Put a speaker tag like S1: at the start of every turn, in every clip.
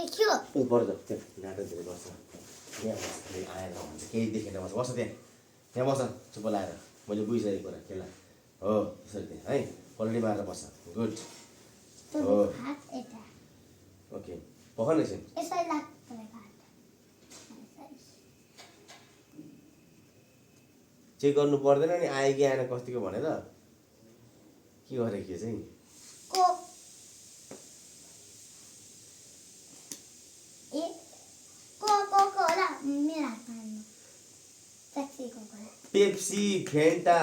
S1: देख्यो
S2: पर्छ त्यो नाटक धेरै गर्छ यहाँ बस आएर भन्छ केही देखेन बस बस त्यहाँ बस चुप लाएर मैले बुझिसकेको कुरा खेला हो त्यसरी त्यहाँ है पल्टी मारेर बस्छ गुड हो
S1: हात यता
S2: ओके पखन एकछिन
S1: यसरी लाग्छ तपाईँको हात
S2: चेक गर्नु पर्दैन नि आयो कि आएन कतिको भनेर के गरे के चाहिँ
S1: को ए को होला मेरो हातमा हाल्नु ट्याक्सी को होला
S2: पेप्सी फेन्टा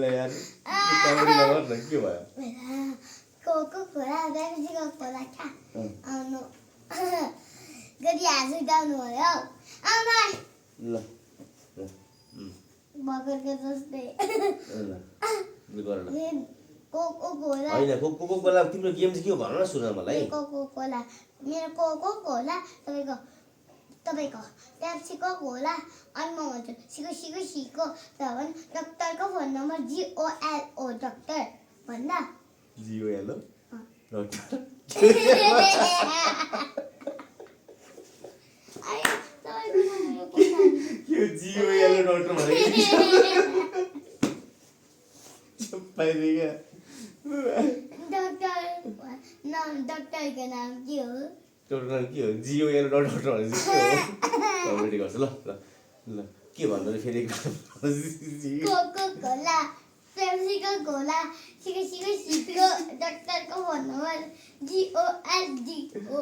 S2: यार के भयो
S1: कोको खोला पेप्सी को खोला खा आउनु गरी हाँसु गाउनु भयो आउनु
S2: ल
S1: बगरको जस्तै
S2: गर न
S1: कोको खोला
S2: होइन कोको कोला तिम्रो गेम चाहिँ के हो भन न सुन मलाई
S1: कोको खोला मेरो कोको खोला तपाईँको पेप्सीको खोला अनि म भन्छु सिको त भने डक्टरको फोन नम्बर GOLO डक्टर भन्दा
S2: GOLO डक्टर के GOLO डक्टर भनेको चुप्पाइदिए
S1: डक्टरको नाम के हो
S2: डक्टर नाम के हो GOLO डक्टर भनेको के हो कमेडी गर्छ ल ल ल के भन्नु रे फेरि
S1: कोको खोला पेप्सीको खोला सिको डक्टरको फोन नम्बर GOLO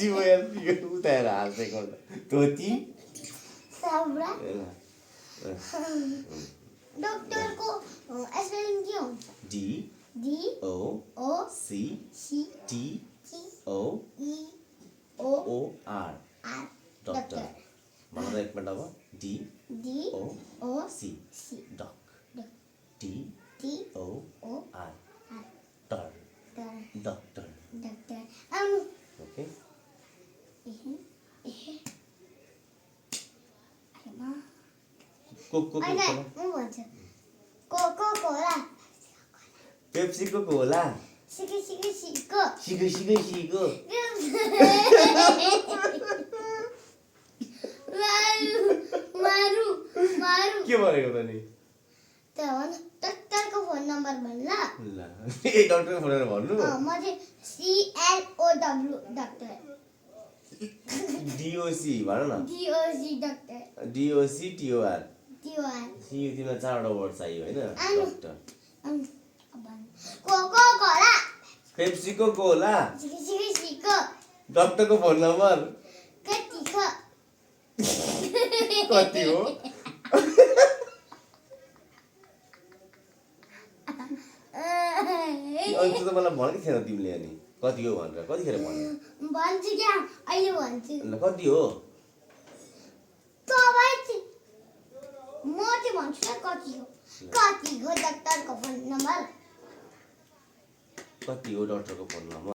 S2: GOLO उताएर हाँसेको तोती
S1: साब्रा डक्टरको स्पेलिङ के हुन्छ
S2: DOCTOR डक्टर भन एक मिनट अब DOC डक DOR टर डक्टर ओके
S1: कोको खोला
S2: पेप्सीको खोला
S1: सिको
S2: सिको
S1: मारु
S2: के भनेको त नि
S1: डक्टरको फोन नम्बर भन् ल
S2: ए डक्टरको फोन नम्बर भन्नु
S1: म चाहिँ CLOW डक्टर
S2: DOC भन न
S1: DOC डक्टर
S2: DOCTOR
S1: TOR
S2: तिमीलाई 4वटा वर्ड चाहियो होइन डक्टर
S1: कोको खोला
S2: पेप्सीको खोला
S1: सिको
S2: डक्टरको फोन नम्बर कति हो अन्त त मलाई भनेको थिएन तिमीले अनि कति हो भनेर कतिखेर भन्नु
S1: भन्छु क्या अहिले भन्छु
S2: ल कति हो
S1: म चाहिँ भन्छु न कति हो डक्टरको फोन नम्बर
S2: कति हो डक्टरको फोन नम्बर